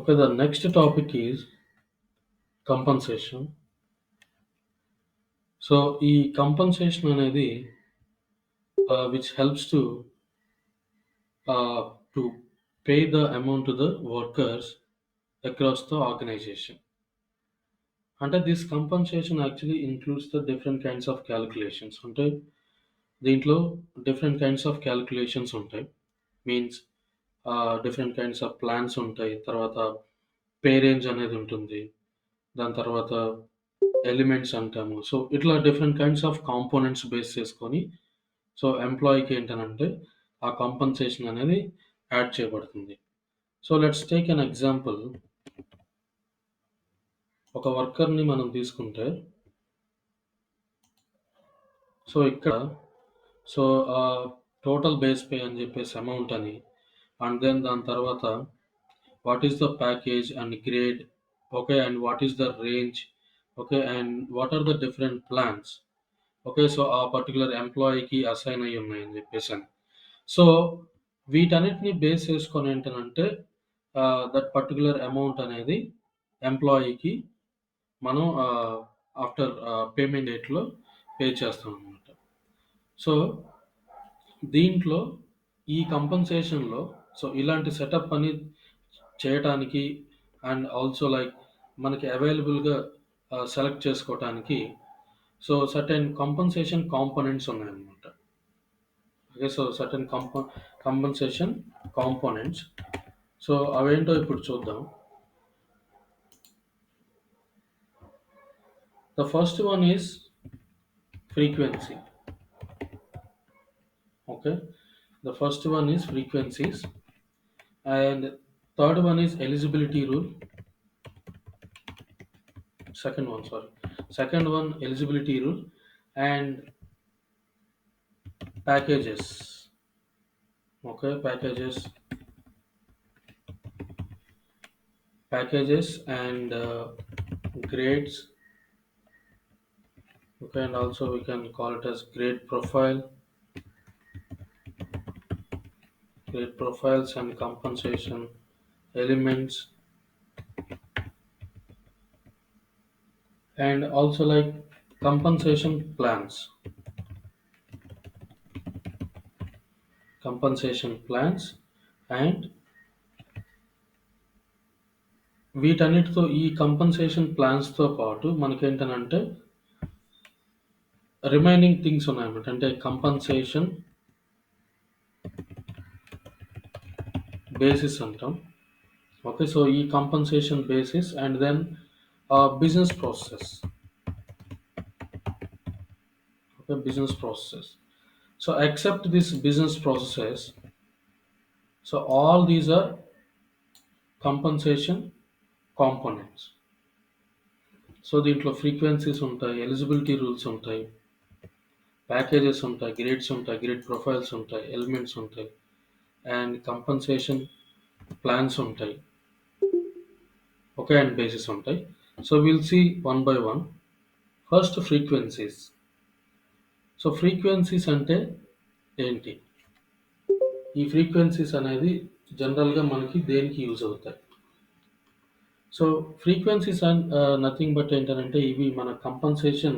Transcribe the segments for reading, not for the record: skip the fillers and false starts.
Okay, the next topic is compensation. So, ఈ compensation అనేది which helps to pay the amount to the workers across the organization. అంటే this compensation actually includes the different kinds of calculations. అంటే దీంట్లో different kinds of calculations ఉంటాయి. Means different kinds of plans ఉంటాయి. తర్వాత pay range అనేది ఉంటుంది. దాని తర్వాత ఎలిమెంట్స్ అంటాము. సో, ఇట్లా different kinds of components base చేసుకొని సో, ఎంప్లాయీకి ఏంటనంటే ఆ కాంపెన్సేషన్ అనేది యాడ్ చేయబడుతుంది. So, let's take an example. ఒక వర్కర్‌ని మనం తీసుకుంటే సో, ఇక్కడ సో, టోటల్ బేస్ పే అని చెప్పేసి అమౌంట్ అని అండ్ దెన్ దాని తర్వాత what is the package and grade okay. And what is the range okay. And what are the different plans okay. So, ఆ పర్టిక్యులర్ ఎంప్లాయీకి అసైన్ అయ్యి ఉన్నాయని చెప్పేసని. సో, వీటన్నిటిని బేస్ చేసుకొని ఏంటనంటే దట్ పర్టిక్యులర్ అమౌంట్ అనేది ఎంప్లాయీకి మనం ఆఫ్టర్ పేమెంట్ డేట్‌లో పే చేస్తామనమాట. సో, దీంట్లో ఈ కంపెన్సేషన్‌లో సో, ఇలాంటి సెటప్ అని చేయటానికి అండ్ ఆల్సో లైక్ మనకి అవైలబుల్‌గా సెలెక్ట్ చేసుకోవటానికి సో, సర్టెన్ కంపెన్సేషన్ కాంపోనెంట్స్ ఉన్నాయన్నమాట. Okay. So, certain compensation components. So, అవేంటో ఇప్పుడు చూద్దాం. The first one is frequency. Okay. The first one is frequencies and third one is eligibility rule. Second one eligibility rule and packages. Okay, packages and grades. Okay, and also we can call it as grade profiles and compensation elements, and also like compensation plans. And వీటన్నిటితో ఈ compensation ప్లాన్స్‌తో పాటు మనకేంటనంటే remaining things ఉన్నాయన్నమాట. అంటే compensation basis అంటాం. Okay. So, ఈ compensation basis and then business process. Okay. Business processes. So, except this business processes so, all these are compensation components. So, దీంట్లో frequencies ఉంటాయి, eligibility rules ఉంటాయి, packages ఉంటాయి, grades ఉంటాయి, grade profiles ఉంటాయి, elements ఉంటాయి and compensation plans ఉంటాయి. Okay. And basis ఉంటాయి. So, will see one by one. First frequencies. So, frequencies అంటే ఏంటి? ఈ ఫ్రీక్వెన్సీస్ అనేది జనరల్‌గా మనకి దేనికి యూజ్ అవుతాయి? సో, ఫ్రీక్వెన్సీస్ నథింగ్ బట్ ఏంటనంటే ఇవి మన కంపెన్సేషన్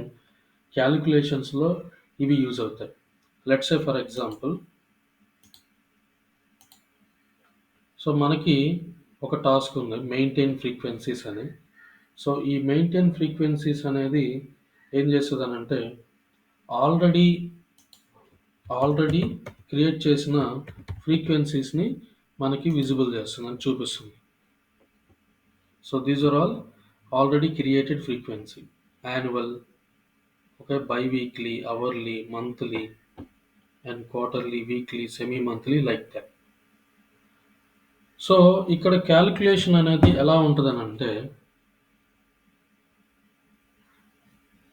క్యాలిక్యులేషన్స్‌లో ఇవి యూజ్ అవుతాయి. Let's say for example so, మనకి ఒక టాస్క్ ఉంది మెయింటైన్ ఫ్రీక్వెన్సీస్ అని. సో, ఈ మెయింటైన్ ఫ్రీక్వెన్సీస్ అనేది ఏం చేస్తదనంటే ఆల్రెడీ ఆల్రెడీ క్రియేట్ చేసిన ఫ్రీక్వెన్సీస్‌ని మనకి విజిబుల్ చేస్తుందని చూపిస్తుంది. So, these are all already created frequency. Annual, okay, biweekly, hourly, monthly and quarterly, weekly, semi monthly like that. So, ఇక్కడ క్యాలిక్యులేషన్ అనేది ఎలా ఉంటదనంటే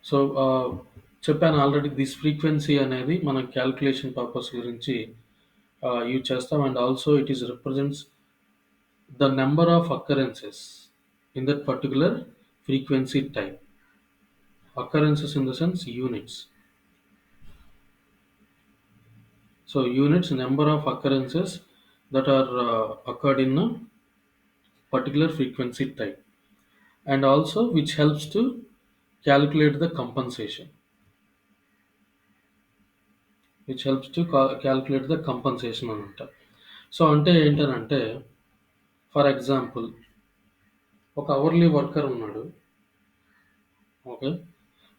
సో, చెప్పాను ఆల్రెడీ దిస్ ఫ్రీక్వెన్సీ అనేది మనం క్యాలిక్యులేషన్ పర్పస్ గురించి యూజ్ చేస్తాం and also it is represents the number of occurrences in that particular frequency type. Occurrences in the sense units. So, units, number of occurrences that are occurred in particular frequency type, and also which helps to calculate the compensation, calculate the compensation అనమాట. So అంటే ఏంటనంటే, for example ఒక hourly worker ఉన్నాడు. Okay.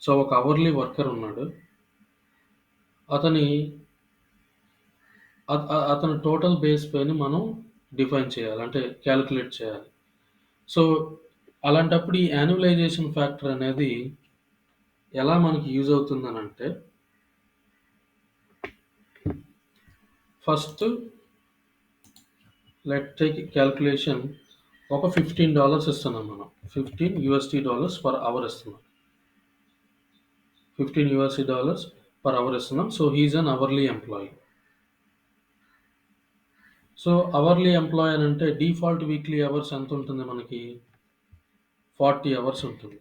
So ఒక hourly worker ఉన్నాడు. అతని అతని total base పేని మనం డిఫైన్ చేయాలి, అంటే క్యాలిక్యులేట్ చేయాలి. సో అలాంటప్పుడు ఈ యాన్యువలైజేషన్ ఫ్యాక్టర్ అనేది ఎలా మనకి యూజ్ అవుతుందనంటే, ఫస్ట్ లెట్ టేక్ క్యాల్కులేషన్. ఒక $15 ఇస్తున్నాం మనం. $15 పర్ అవర్ ఇస్తున్నాం. $15 పర్ అవర్ ఇస్తున్నాం. So he is an hourly employee. So hourly employee అని అంటే డిఫాల్ట్ వీక్లీ అవర్స్ ఎంత ఉంటుంది మనకి? 40 అవర్స్ ఉంటుంది.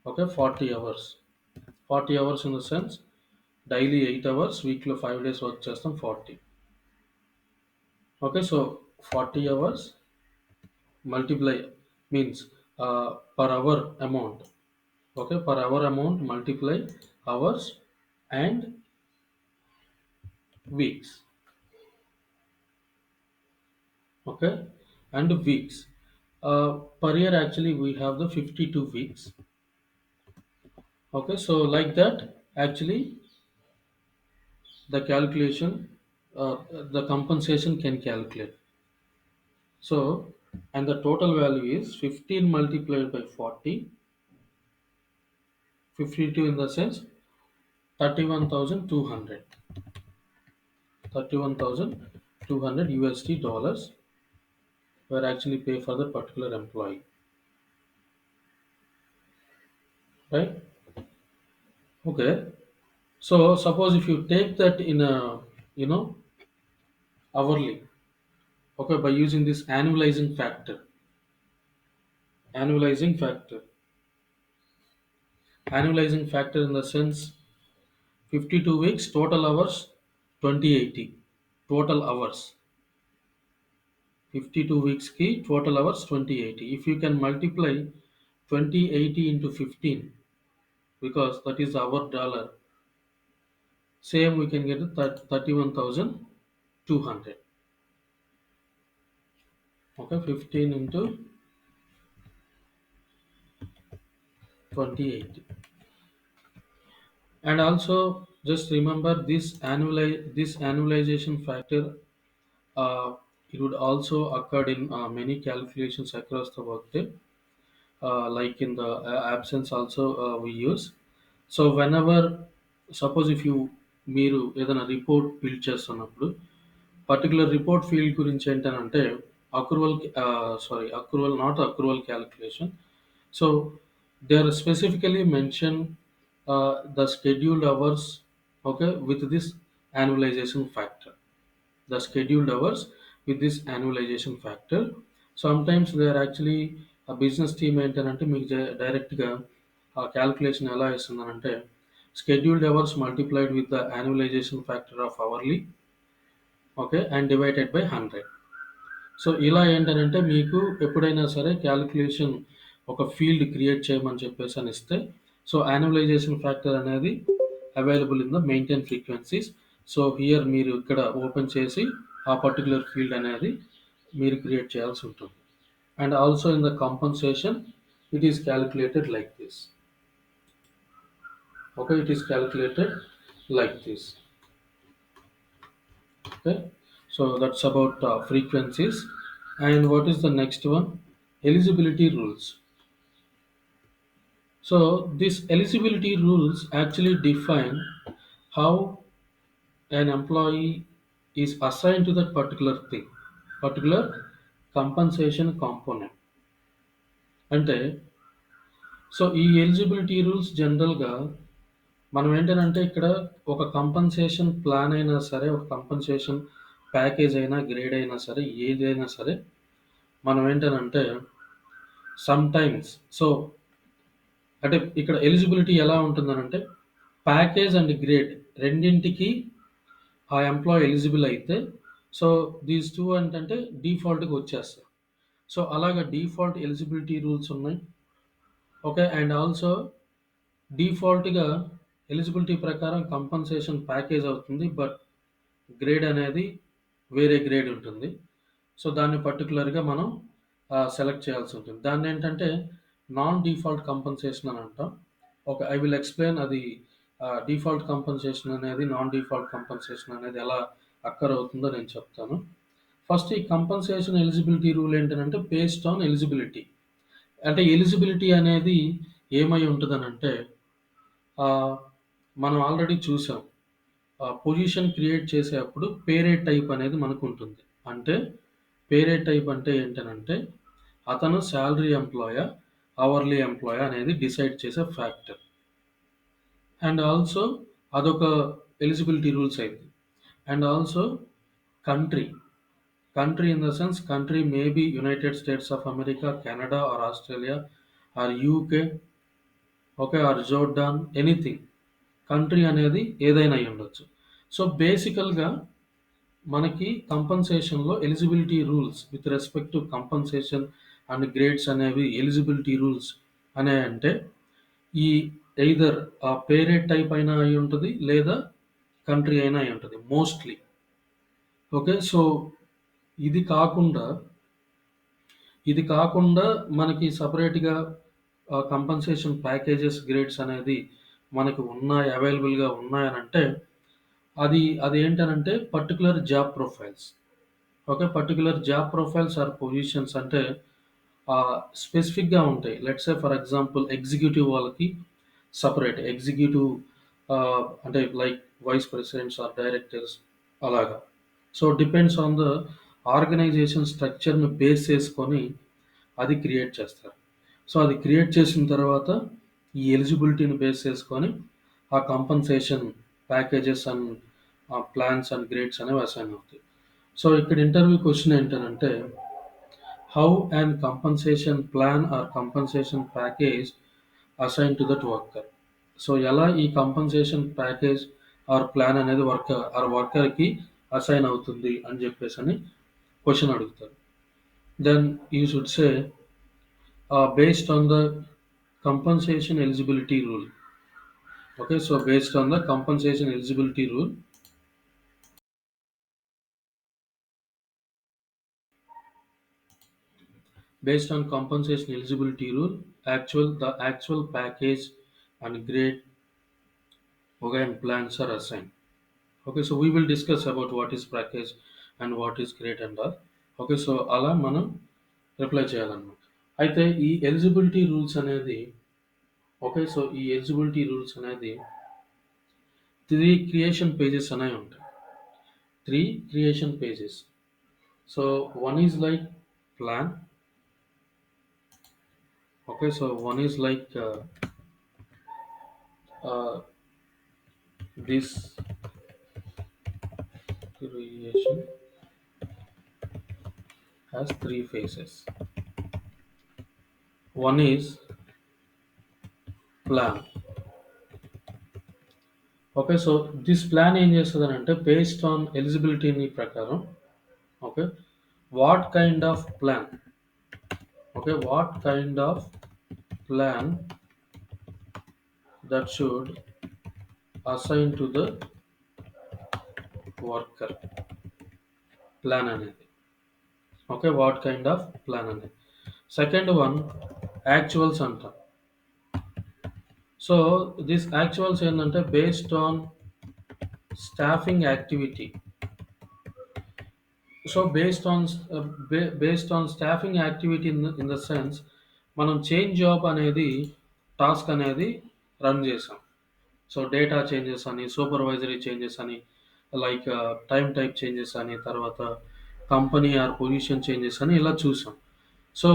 Okay, 40 hours. 40 hours in the sense daily 8 hours, వీక్లో 5 డేస్ వర్క్ చేస్తాం, 40. Okay, so 40 hours multiply means per hour amount. Okay, per hour amount multiply hours and weeks. Okay, and weeks. Per year actually we have the 52 weeks. Okay, so like that actually the calculation, the compensation can calculate. So and the total value is 15 multiplied by 40, 52 in the sense 31,200. 31,200 USD dollars were actually pay for the particular employee, right? Okay, so suppose if you take that in a, you know, hourly, okay, by using this annualizing factor in the sense 52 weeks, total hours 2080, total hours 52 weeks ki total hours 2080. If you can multiply 2080 into 15, because that is our dollar, same we can get 31,200. Okay, 15 into 2080. And also just remember this annualization factor, it would also occur in many calculations across the workday, like in the absence also we use. So whenever suppose if you మీరు ఏదైనా report build చేస్తున్నప్పుడు particular report field గురించి ఏంటనంటే accrual, accrual not accrual calculation. So they are specifically mention the scheduled hours, okay, with this annualization factor, the scheduled hours with this annualization factor. Sometimes they are actually a business team ఏంటంటే మీకు డైరెక్ట్గా ఆ calculation ఎలా ఇస్తుందనంటే scheduled hours multiplied with the annualization factor of hourly, okay, and divided by 100. So ఇలా ఏంటనంటే మీకు ఎప్పుడైనా సరే క్యాలిక్యులేషన్ ఒక ఫీల్డ్ క్రియేట్ చేయమని చెప్పేసి అని ఇస్తే, సో యాన్యువలైజేషన్ ఫ్యాక్టర్ అనేది available in the maintain frequencies. So here మీరు ఇక్కడ ఓపెన్ చేసి ఆ పర్టికులర్ ఫీల్డ్ అనేది మీరు క్రియేట్ చేయాల్సి ఉంటుంది. And also in the compensation it is calculated like this. Okay, it is calculated like this. Okay, so that's about frequencies. And what is the next one? Eligibility rules. So these eligibility rules actually define how an employee is assigned to that particular thing, particular compensation component. అంటే so ఈ eligibility rules జనరల్గా మనం ఏంటంటే ఇక్కడ ఒక compensation plan అయినా సరే, ఒక కంపన్సేషన్ ప్యాకేజ్ అయినా, గ్రేడ్ అయినా సరే, ఏదైనా సరే మనం ఏంటనంటే సమ్ టైమ్స్, సో అంటే ఇక్కడ ఎలిజిబిలిటీ ఎలా ఉంటుందనంటే ప్యాకేజ్ అండ్ గ్రేడ్ రెండింటికి ఆ ఎంప్లాయీ ఎలిజిబుల్ అయితే, సో దీస్ టూ ఏంటంటే డిఫాల్ట్గా వచ్చేస్తాయి. సో అలాగా డిఫాల్ట్ ఎలిజిబిలిటీ రూల్స్ ఉన్నాయి. ఓకే. అండ్ ఆల్సో డిఫాల్ట్‌గా ఎలిజిబిలిటీ ప్రకారం కంపెన్సేషన్ ప్యాకేజ్ అవుతుంది. బట్ గ్రేడ్ అనేది వేరే గ్రేడ్ ఉంటుంది. సో దాన్ని పర్టిక్యులర్‌గా మనం సెలెక్ట్ చేయాల్సి ఉంటుంది. దాన్నేంటంటే నాన్ డిఫాల్ట్ కంపెన్సేషన్ అని అంటాం. ఓకే. ఐ విల్ ఎక్స్‌ప్లెయిన్ అది డిఫాల్ట్ కంపెన్సేషన్ అనేది, నాన్ డిఫాల్ట్ కంపెన్సేషన్ అనేది ఎలా అక్కర్ అవుతుందో నేను చెప్తాను. ఫస్ట్ ఈ కంపెన్సేషన్ ఎలిజిబిలిటీ రూల్ ఏంటనంటే బేస్డ్ ఆన్ ఎలిజిబిలిటీ. అంటే ఎలిజిబిలిటీ అనేది ఏమై ఉంటదనంటే ఆహ్, మనం ఆల్రెడీ చూసాం. పొజిషన్ క్రియేట్ చేసేప్పుడు పేరే టైప్ అనేది మనకుంటుంది. అంటే పేరే టైప్ అంటే ఏంటనంటే అతను సాలరీ ఎంప్లాయా, అవర్లీ ఎంప్లాయా అనేది డిసైడ్ చేసే ఫ్యాక్టర్. అండ్ ఆల్సో అదొక ఎలిజిబిలిటీ రూల్స్ అయింది. And also country. Country in the sense country may be United States of America, Canada or Australia or UK, okay, or Jordan, anything. Country అనేది ఏదైనా అయ్యుండొచ్చు. సో బేసికల్‌గా మనకి కంపెన్సేషన్‌లో eligibility rules with respect to compensation and grades అనేవి eligibility rules అనేయంటే ఈ ఎయిదర్ పే రేట్ టైప్ అయినా అయ్యుంటది. లేదా కంట్రీ అయినా అయ్యుంటది మోస్ట్‌లీ. ఓకే. సో ఇది కాకుండా, ఇది కాకుండా మనకి సెపరేట్‌గా కంపెన్సేషన్ ప్యాకేజెస్, గ్రేడ్స్ అనేది మనకు ఉన్నాయి, అవైలబుల్‌గా ఉన్నాయనంటే అదేంటనంటే particular job profiles. Okay. Particular job profiles or positions అంటే స్పెసిఫిక్‌గా ఉంటాయి. Let's say for example executive వాళ్ళకి సెపరేట్ ఎగ్జిక్యూటివ్ అంటే like vice presidents or directors అలాగా. So depends on the organization స్ట్రక్చర్‌ని బేస్ చేసుకొని అది క్రియేట్ చేస్తారు. సో అది క్రియేట్ చేసిన తర్వాత ఈ ఎలిజిబిలిటీని బేస్ చేసుకొని ఆ compensation packages and plans and grades అనేవి అసైన్ అవుతాయి. సో ఇక్కడ ఇంటర్వ్యూ క్వెషన్ ఏంటనంటే how and compensation plan or compensation package assign to that worker. So ఎలా ఈ కంపెన్సేషన్ ప్యాకేజ్ ఆర్ ప్లాన్ అనేది వర్కర్‌కి అసైన్ అవుతుంది అని చెప్పేసని క్వెషన్ అడుగుతారు. Then you should say based on the compensation eligibility rule. Okay, so based on the compensation eligibility rule, based on compensation eligibility rule, the actual package and grade, okay, and plans are assigned. Okay, so we will discuss about what is package and what is grade and all. Okay, so అలా మనం reply చేయాలన్నమాట. అయితే ఈ eligibility rules అనేది, okay, so ఈ eligibility rules అనేది 3 creation pages అనేవి ఉంటాయి. 3 creation pages. So one is like plan. Okay, so one is like uh, this creation has 3 phases. One is plan. Okay, so this plan ఏం చేస్తుందనంటే based on eligibility ని ప్రకారం, okay, what kind of plan, okay, what kind of plan that should assign to the worker plan అనేది. Okay, what kind of plan అనేది. Second one actuals అంటాం. So this actuals ఏంటంటే based on staffing activity. So based on staffing activity in the sense మనం change job అనేది task అనేది run చేసాం. So data changes అని, supervisory changes అని, like time type changes అని, తర్వాత కంపెనీ ఆర్ పొజిషన్ చేంజెస్ అని ఇలా చూసాం. సో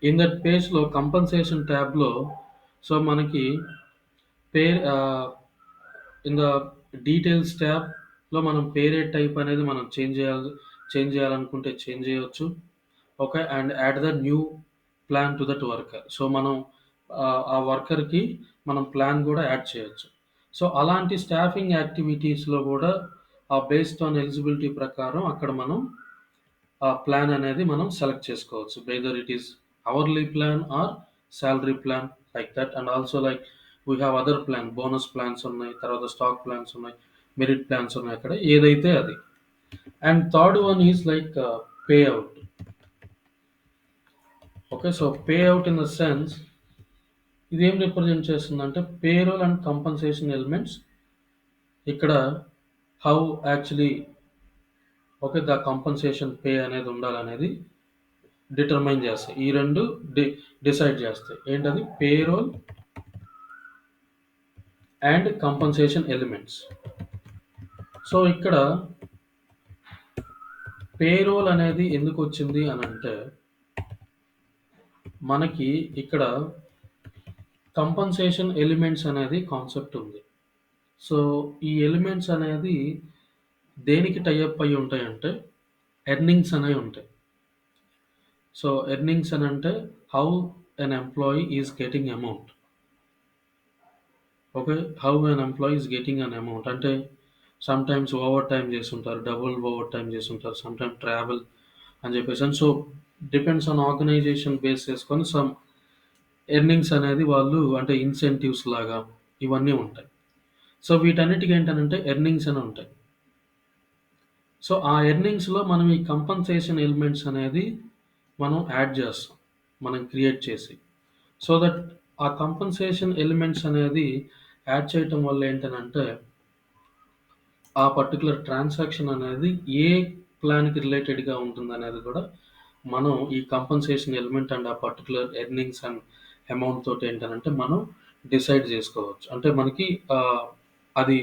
ఇన్ దట్ పేజ్‌లో కంపెన్సేషన్ ట్యాబ్‌లో సో మనకి పేర్ ఇన్ ద డీటెయిల్స్ ట్యాబ్‌లో మనం పే రేట్ టైప్ అనేది మనం చేంజ్ చేయాలనుకుంటే చేంజ్ చేయొచ్చు. Okay. And add the new plan to that worker. So మనం ఆ వర్కర్‌కి మనం ప్లాన్ గూడా యాడ్ చేయొచ్చు. సో అలాంటి స్టాఫింగ్ యాక్టివిటీస్‌లో గూడా బేస్డ్ ఆన్ ఎలిజిబిలిటీ ప్రకారం అక్కడ మనం ఆ ప్లాన్ అనేది మనం సెలెక్ట్ చేసుకోవచ్చు. Whether it is hourly plan or salary plan, like that. And also like we have other plan, bonus plans ఉన్నాయి, తర్వాత స్టాక్ ప్లాన్స్ ఉన్నాయి, మెరిట్ ప్లాన్స్ ఉన్నాయి. అక్కడ ఏదైతే అది. And third one is like pay out. Okay, so pay out in the sense ఇది ఏం represent చేస్తుందంటే పేరోల్ అండ్ కంపన్సేషన్ ఎలిమెంట్స్. ఇక్కడ how actually okay the compensation pay అనేది ఉండాలనేది డిటర్మైన్ చేస్తాయి. ఈ రెండు డిసైడ్ చేస్తాయి. ఏంటది? Payroll and compensation elements. So ఇక్కడ పేరోల్ అనేది ఎందుకు వచ్చింది అని అంటే మనకి ఇక్కడ కంపన్సేషన్ ఎలిమెంట్స్ అనేది కాన్సెప్ట్ ఉంది. సో ఈ ఎలిమెంట్స్ అనేది దేనికి టైఅప్ అయి ఉంటాయంటే ఎర్నింగ్స్ అనేవి ఉంటాయి. సో ఎర్నింగ్స్ అని అంటే how an employee is getting amount. Okay, how an employee is getting an amount అంటే సమ్ టైమ్స్ ఓవర్ టైమ్ చేస్తుంటారు, డబుల్ ఓవర్ టైమ్ చేస్తుంటారు, సమ్ టైమ్ ట్రావెల్ అని చెప్పేసి. And so depends on organisation base చేసుకొని some earnings అనేది వాళ్ళు అంటే incentives లాగా ఇవన్నీ ఉంటాయి. సో వీటన్నిటికి ఏంటనంటే ఎర్నింగ్స్ అని ఉంటాయి. సో ఆ ఎర్నింగ్స్లో మనం ఈ కంపన్సేషన్ ఎలిమెంట్స్ అనేది మనం యాడ్ చేస్తాం, మనం క్రియేట్ చేసి. సో దట్ ఆ కంపన్సేషన్ ఎలిమెంట్స్ అనేది యాడ్ చేయటం వల్ల ఏంటనంటే ఆ పర్టికులర్ ట్రాన్సాక్షన్ అనేది ఏ ప్లాన్‌కి రిలేటెడ్‌గా ఉంటుందనేది కూడా మనం ఈ కంపన్సేషన్ ఎలిమెంట్ అండ్ ఆ పర్టిక్యులర్ ఎర్నింగ్స్ అండ్ అమౌంట్ తోటి ఏంటనంటే మనం డిసైడ్ చేసుకోవచ్చు. అంటే మనకి అది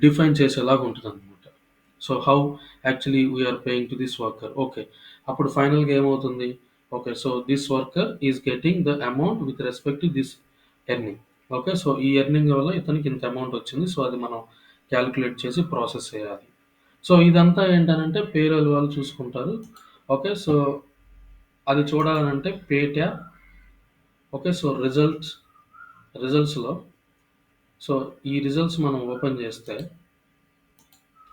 డిఫైన్ చేసేలాగా ఉంటుందన్నమాట. So how actually we are paying to this worker. Okay, అప్పుడు ఫైనల్గా ఏమవుతుంది? Okay, so this worker is getting the amount with respect to this earning. Okay, so ఈ ఎర్నింగ్ వల్ల ఇతనికి ఇంత అమౌంట్ వచ్చింది. సో అది మనం క్యాలిక్యులేట్ చేసి ప్రాసెస్ చేయాలి. సో ఇదంతా ఏంటనంటే పేరోల్ వాళ్ళు చూసుకుంటారు. ఓకే, సో అది చూడాలనంటే పే ట్యాబ్. ఓకే, సో రిజల్ట్స్‌లో సో ఈ రిజల్ట్స్ మనం ఓపెన్ చేస్తే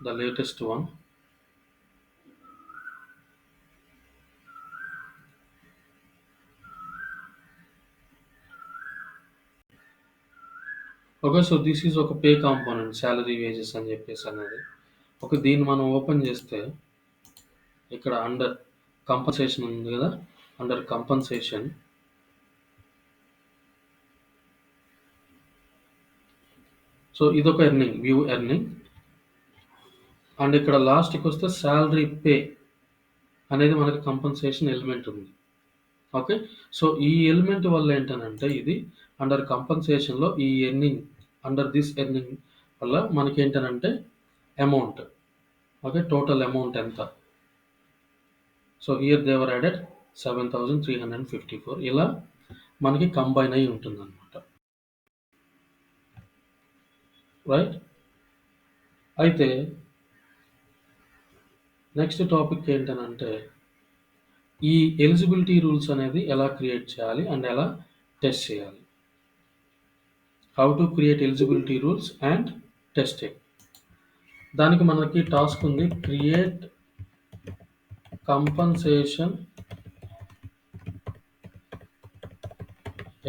the latest one. Okay, so this is ఒక పే కాంపోనెంట్, సాలరీ, వేజెస్ అని చెప్పేసి అనేది. ఓకే, దీన్ని మనం ఓపెన్ చేస్తే ఇక్కడ అండర్ కంపన్సేషన్ ఉంది కదా, అండర్ కంపన్సేషన్. సో ఇదొక ఎర్నింగ్, వ్యూ ఎర్నింగ్. అండ్ ఇక్కడ లాస్ట్కి వస్తే సాలరీ పే అనేది మనకి కంపన్సేషన్ ఎలిమెంట్ ఉంది. ఓకే, సో ఈ ఎలిమెంట్ వల్ల ఏంటనంటే ఇది అండర్ కంపన్సేషన్లో ఈ ఎర్నింగ్, అండర్ దిస్ ఎర్నింగ్ వల్ల మనకి ఏంటనంటే అమౌంట్. ఓకే, టోటల్ అమౌంట్ ఎంత? So here they were added 7,354. ఇలా మనకి కంబైన్ అయి ఉంటుంది అనమాట. రైట్. అయితే నెక్స్ట్ టాపిక్ ఏంటనంటే ఈ ఎలిజిబిలిటీ రూల్స్ అనేది ఎలా క్రియేట్ చేయాలి అండ్ ఎలా టెస్ట్ చేయాలి. How to create eligibility rules and testing. దానికి మనకి టాస్క్ ఉంది, create compensation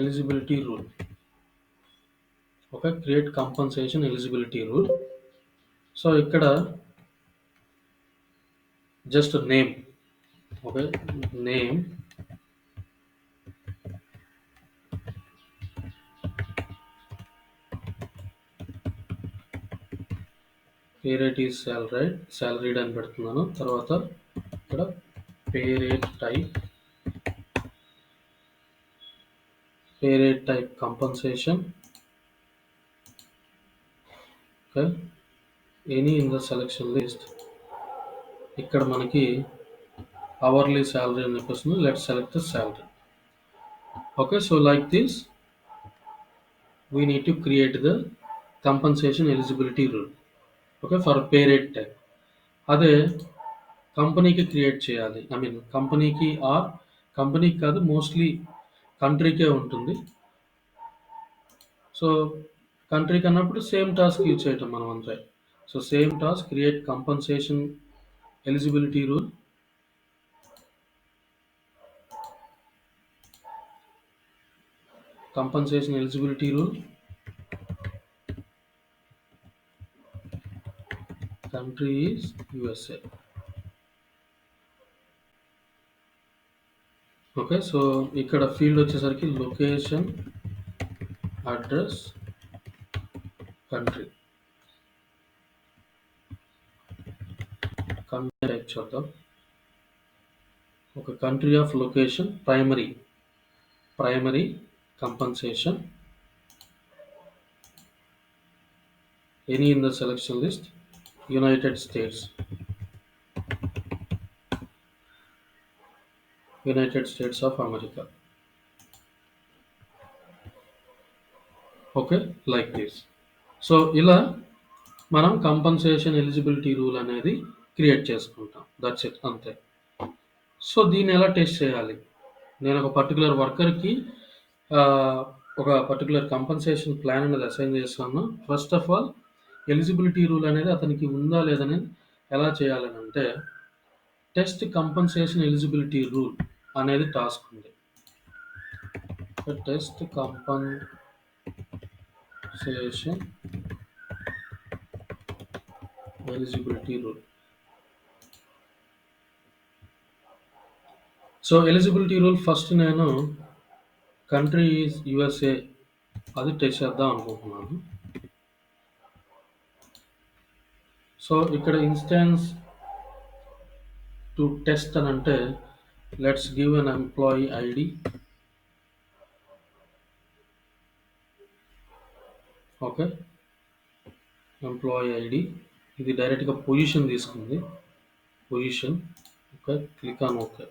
eligibility rule. Okay, create compensation eligibility rule. So ఇక్కడ just name. Okay, name, pay rate is salaried అని పెడుతున్నాను. తర్వాత ఇక్కడ pay rate type compensation. Okay, any in the selection list. ఇక్కడ మనకి అవర్లీ సాలరీ అని వస్తుంది. Let select the salary. Okay, so like this we need to create the compensation eligibility rule. Okay, for pay rate type. అదే కంపెనీకి create చేయాలి, I mean కంపెనీకి are కంపెనీకి కాదు, మోస్ట్లీ కంట్రీకే ఉంటుంది. సో కంట్రీకి అన్నప్పుడు సేమ్ టాస్క్ యూజ్ చేయటం మనం అంతే. So same task, create compensation eligibility rule. compensation eligibility rule, country is USA. Okay. So ఇక్కడ ఫీల్డ్ వచ్చేసరికి location, address, country. Country type చూద్దాం. ఒక country of location primary compensation, any in the selection list, United States of America. Okay, like this. So ఇలా మనం compensation eligibility rule అనేది create చేసుకుంటాం. That's it, అంతే. So దీన్ని ఎలా టెస్ట్ చేయాలి? నేను ఒక పర్టికులర్ వర్కర్కి ఒక పర్టికులర్ కంపన్సేషన్ ప్లాన్ అనేది అసైన్ చేస్తాను. First of all eligibility rule అనేది అతనికి ఉందా లేదని ఎలా చేయాలని అంటే, టెస్ట్ కంపన్సేషన్ ఎలిజిబిలిటీ రూల్ అనేది టాస్క్ ఉంది. Test compensation eligibility rule. So eligibility rule first నేను కంట్రీ ఈజ్ యుఎస్ఏ అది టెస్ట్ చేద్దాం అనుకుంటున్నాను. సో ఇక్కడ ఇన్స్టాన్స్ టు టెస్ట్ అని అంటే let's give an employee ID. Okay, employee ID ఇది డైరెక్ట్గా పొజిషన్ తీసుకుంది. Position. Okay, click on okay.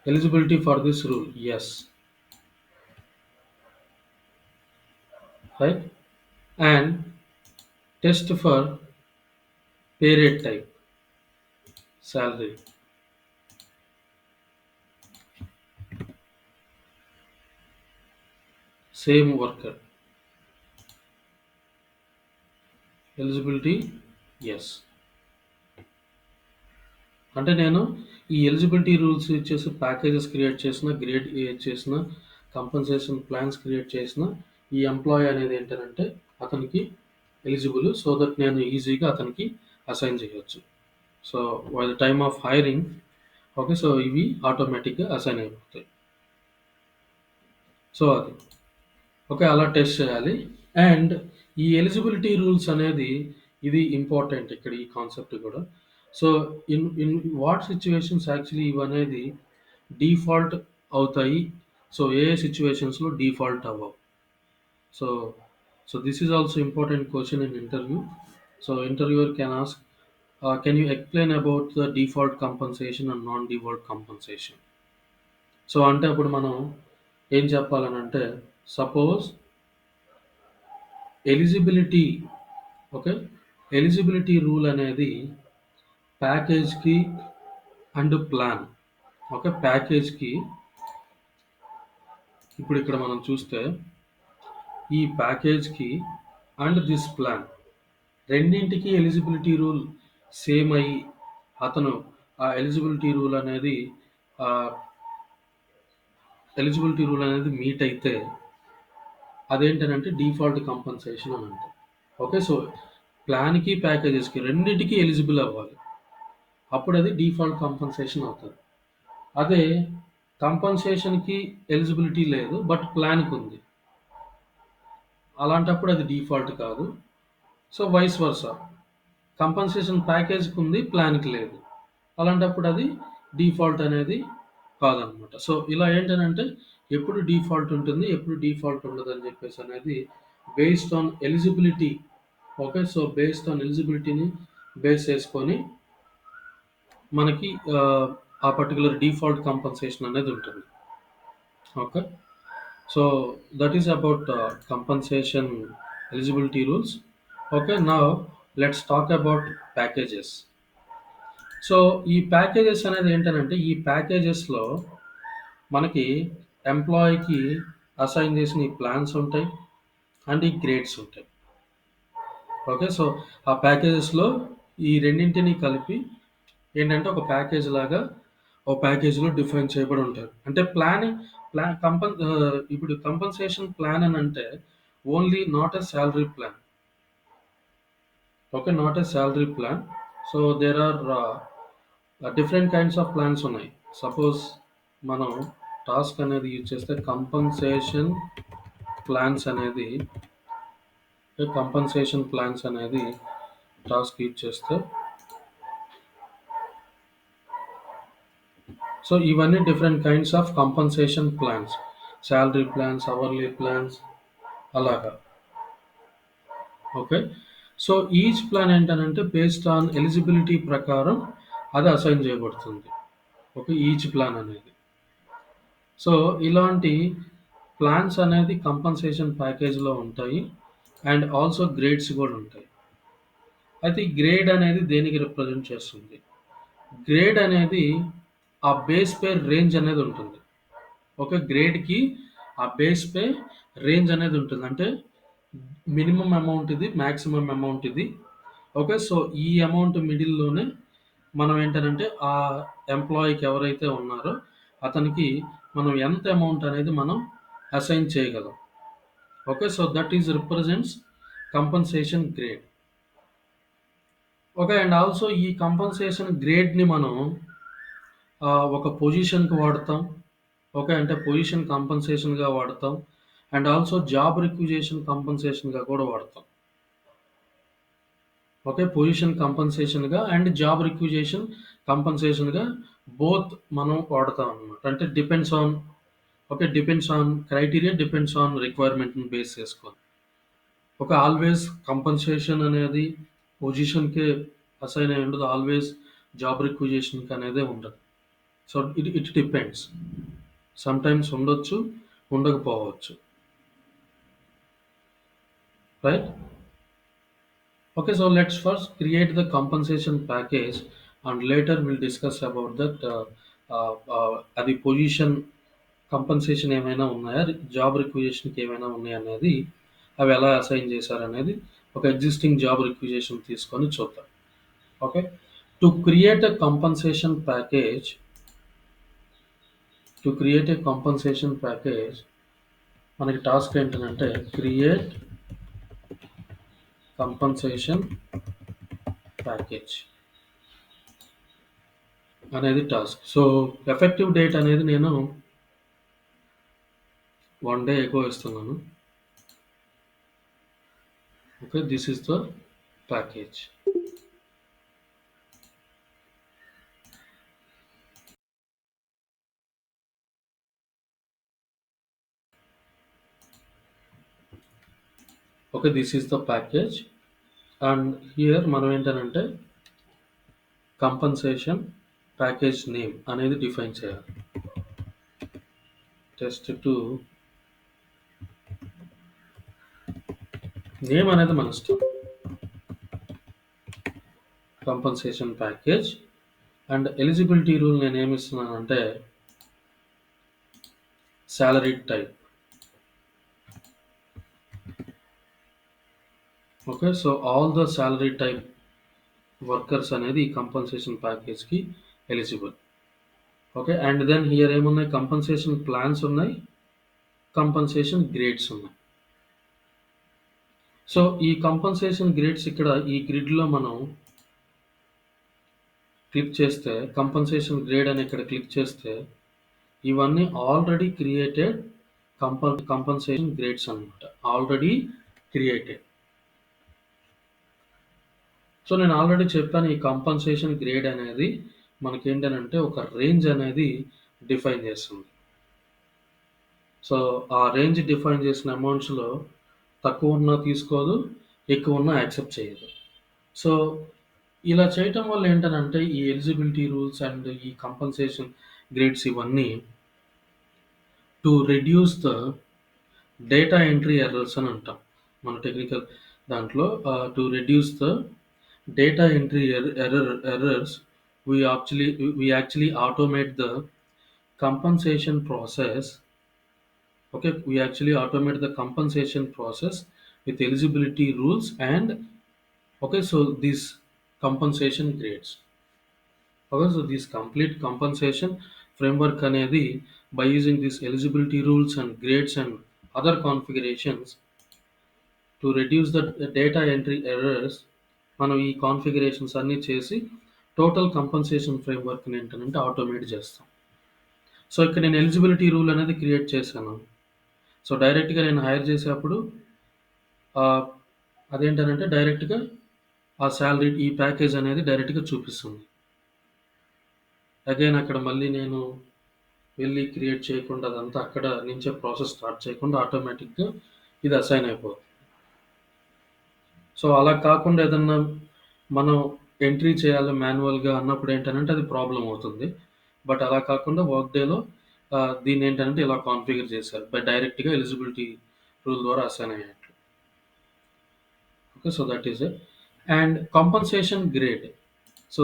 Eligibility for this rule, yes, right. And test for pay rate type, salary. Same worker. Eligibility, yes. అంటే నేను ఈ eligibility rules ఇచ్చేసి packages create చేసిన, grade చేసిన, compensation plans create చేసిన ఈ employee అనేది ఏంటంటే అతనికి ఎలిజిబుల్. సో దట్ నేను ఈజీగా అతనికి అసైన్ చేయొచ్చు. So by the time of hiring, okay, so ఇవి ఆటోమేటిక్గా అసైన్ అయిపోతాయి. సో అది ఓకే, అలా టెస్ట్ చేయాలి. అండ్ ఈ ఎలిజిబిలిటీ రూల్స్ అనేది ఇది ఇంపార్టెంట్ ఇక్కడ ఈ కాన్సెప్ట్ కూడా. So in what situations actually ఇవనేది డిఫాల్ట్ అవుతాయి. సో ఏ సిచ్యువేషన్స్లో డిఫాల్ట్ అవ్వవు. So so this is also important question in interview. So interviewer can ask, can you explain about the default compensation and non default compensation. So అంటే అప్పుడు మనం ఏం చెప్పాలని అంటే, suppose eligibility, okay, eligibility rule అనేది ప్యాకేజ్కి and plan. Okay, ప్యాకేజ్కి ఇప్పుడు ఇక్కడ మనం చూస్తే ఈ ప్యాకేజ్కి అండ్ దిస్ ప్లాన్ రెండింటికి ఎలిజిబిలిటీ రూల్ సేమ్ అయ్యి అతను ఆ ఎలిజిబిలిటీ రూల్ అనేది మీట్ అయితే అదేంటంటే డిఫాల్ట్ కంపన్సేషన్ అని అంటారు. ఓకే, సో ప్లాన్కి ప్యాకేజెస్కి రెండింటికి ఎలిజిబుల్ అవ్వాలి, అప్పుడు అది డిఫాల్ట్ కంపన్సేషన్ అవుతుంది. అదే కంపన్సేషన్కి ఎలిజిబిలిటీ లేదు బట్ ప్లాన్కి ఉంది, అలాంటప్పుడు అది డిఫాల్ట్ కాదు. సో వైస్ వర్సా, కంపన్సేషన్ ప్యాకేజ్కి ఉంది, ప్లాన్కి లేదు, అలాంటప్పుడు అది డిఫాల్ట్ అనేది కాదనమాట. సో ఇలా ఏంటంటే ఎప్పుడు డిఫాల్ట్ ఉంటుంది, ఎప్పుడు డిఫాల్ట్ ఉండదు అని చెప్పేసి అనేది based on eligibility. Okay, so based on ఎలిజిబిలిటీని బేస్ చేసుకొని మనకి ఆ పర్టికులర్ డిఫాల్ట్ కంపన్సేషన్ అనేది ఉంటుంది. Okay, so that is about compensation eligibility rules. Okay, now let's talk about packages. So ఈ ప్యాకేజెస్ అనేది ఏంటంటే ఈ ప్యాకేజెస్లో మనకి ఎంప్లాయీకి అసైన్ చేసిన ఈ ప్లాన్స్ ఉంటాయి అండ్ ఈ గ్రేడ్స్ ఉంటాయి. ఓకే, సో ఆ ప్యాకేజెస్లో ఈ రెండింటిని కలిపి ఏంటంటే ఒక ప్యాకేజ్ లాగా ఒక ప్యాకేజ్లో డిఫైన్ చేయబడి ఉంటారు. అంటే ఇప్పుడు కంపన్సేషన్ ప్లాన్ అని అంటే only not a salary plan. Okay, not a salary plan. So there are different kinds of plans ఉన్నాయి. సపోజ్ మనం టాస్క్ అనేది యూజ్ చేస్తే ప్లాన్స్ అనేది కంపన్సేషన్ ప్లాన్స్ అనేది టాస్క్ యూజ్ చేస్తే, సో ఇవన్నీ different kinds of compensation plans. Salary plans, hourly plans, అలాగా. Okay, so each plan ఏంటనంటే బేస్డ్ ఆన్ ఎలిజిబిలిటీ ప్రకారం అది అసైన్ చేయబడుతుంది. ఓకే, ఈచ్ ప్లాన్ అనేది. సో ఇలాంటి ప్లాన్స్ అనేది కంపన్సేషన్ ప్యాకేజ్లో ఉంటాయి. అండ్ ఆల్సో గ్రేడ్స్ కూడా ఉంటాయి. అయితే ఈ గ్రేడ్ అనేది దేనికి రిప్రజెంట్ చేస్తుంది? గ్రేడ్ అనేది ఆ బేస్ పే రేంజ్ అనేది ఉంటుంది. ఒక గ్రేడ్కి ఆ బేస్ పే రేంజ్ అనేది ఉంటుంది. అంటే మినిమం అమౌంట్ ఇది, మ్యాక్సిమం అమౌంట్ ఇది. ఓకే, సో ఈ అమౌంట్ మిడిల్లోనే మనం ఏంటంటే ఆ ఎంప్లాయీకి ఎవరైతే ఉన్నారో అతనికి మనం ఎంత అమౌంట్ అనేది మనం అసైన్ చేయగలం. Okay, so that is represents compensation grade. Okay, and also ఈ కంపన్సేషన్ గ్రేడ్ని మనం ఒక పొజిషన్కి వాడతాం. ఓకే, అంటే పొజిషన్ కంపన్సేషన్గా వాడతాం. అండ్ ఆల్సో జాబ్ రిక్విజేషన్ కంపన్సేషన్గా కూడా వాడతాం. ఓకే, పొజిషన్ కంపన్సేషన్గా అండ్ జాబ్ రిక్విజేషన్ కంపన్సేషన్గా బోత్ మనం వాడతాం అనమాట. అంటే depends on criteria, depends on రిక్వైర్మెంట్ని బేస్ చేసుకొని. ఒక ఆల్వేస్ కంపన్సేషన్ అనేది పొజిషన్కే అసైన్ అయి ఉండదు, ఆల్వేస్ జాబ్ రిక్విజేషన్కి అనేదే ఉండదు. So it depends. సమ్టైమ్స్ ఉండొచ్చు, ఉండకపోవచ్చు. Right? Okay, so let's first create the compensation package and later we'll discuss about that. అది పొజిషన్ కంపన్సేషన్ ఏమైనా ఉన్నాయా, జాబ్ రిక్విజేషన్కి ఏమైనా ఉన్నాయా అనేది, అవి ఎలా అసైన్ చేశారనేది ఒక ఎగ్జిస్టింగ్ జాబ్ రిక్విజేషన్ తీసుకొని చూద్దాం. Okay, to create a compensation package మనకి టాస్క్ ఏంటంటే క్రియేట్ కంపన్సేషన్ ప్యాకేజ్ అనేది టాస్క్. సో ఎఫెక్టివ్ డేట్ అనేది నేను 1 day ఎక్కువ ఇస్తున్నాను. Okay, this is the package. Okay, this is the package. And here మనం ఏంటంటే కంపన్సేషన్ ప్యాకేజ్ నేమ్ అనేది డిఫైన్ చేయాలి. టెస్ట్ టు నేమ్ అనేది మన ఇష్టం. Compensation package and eligibility rule నేను ఏమి ఇస్తున్నానంటే salary type. Okay, so all the salary type workers అనేది ఈ కంపన్సేషన్ ప్యాకేజ్కి eligible. Okay, and then here ఏమున్నాయి, కంపన్సేషన్ ప్లాన్స్ ఉన్నాయి, కంపన్సేషన్ గ్రేడ్స్ ఉన్నాయి. సో ఈ కంపన్సేషన్ గ్రేడ్స్ ఇక్కడ ఈ గ్రిడ్లో మనం క్లిక్ చేస్తే, కంపన్సేషన్ గ్రేడ్ అని ఇక్కడ క్లిక్ చేస్తే ఇవన్నీ ఆల్రెడీ క్రియేటెడ్ కంపన్సేషన్ గ్రేడ్స్ అనమాట. Already created. సో నేను ఆల్రెడీ చెప్పాను, ఈ కంపన్సేషన్ గ్రేడ్ అనేది మనకేంటంటే ఒక రేంజ్ అనేది డిఫైన్ చేస్తుంది. సో ఆ రేంజ్ డిఫైన్ చేసిన అమౌంట్స్లో తక్కువ ఉన్నా తీసుకోదు, ఎక్కువ ఉన్నా యాక్సెప్ట్ చేయదు. సో ఇలా చేయటం వల్ల ఏంటంటే ఈ ఎలిజిబిలిటీ రూల్స్ అండ్ ఈ కంపన్సేషన్ గ్రేడ్స్ ఇవన్నీ to reduce the data entry errors అని అంటాం మన టెక్నికల్ దాంట్లో. To reduce the data entry errors, we actually automate the compensation process. Okay, we actually automate the compensation process with eligibility rules and okay, so these compensation grades. Okay, so this complete compensation framework అనేది by using these eligibility rules and grades and other configurations to reduce the data entry errors, మనం ఈ configurations అన్నీ చేసి total compensation ఫ్రేమ్వర్క్ని ఏంటంటే automate చేస్తాం. So ఇక్కడ నేను eligibility rule అనేది క్రియేట్ చేశాను. సో డైరెక్ట్గా నేను హైర్ చేసేటప్పుడు అదేంటనంటే డైరెక్ట్గా ఆ శాలరీ ఈ ప్యాకేజ్ అనేది డైరెక్ట్గా చూపిస్తుంది. అగైన్ అక్కడ మళ్ళీ నేను వెళ్ళి క్రియేట్ చేయకుండా అదంతా అక్కడ నుంచే ప్రాసెస్ స్టార్ట్ చేయకుండా ఆటోమేటిక్గా ఇది అసైన్ అయిపోతుంది. సో అలా కాకుండా ఏదన్నా మనం ఎంట్రీ చేయాలి మాన్యువల్గా అన్నప్పుడు ఏంటంటే అది ప్రాబ్లం అవుతుంది. బట్ అలా కాకుండా వర్క్ డేలో దీన్ని ఏంటంటే ఇలా కాన్ఫిగర్ చేశారు బై డైరెక్ట్గా ఎలిజిబిలిటీ రూల్ ద్వారా అసైన్ అయ్యేట్లు. Okay, so that is it. And compensation grade. So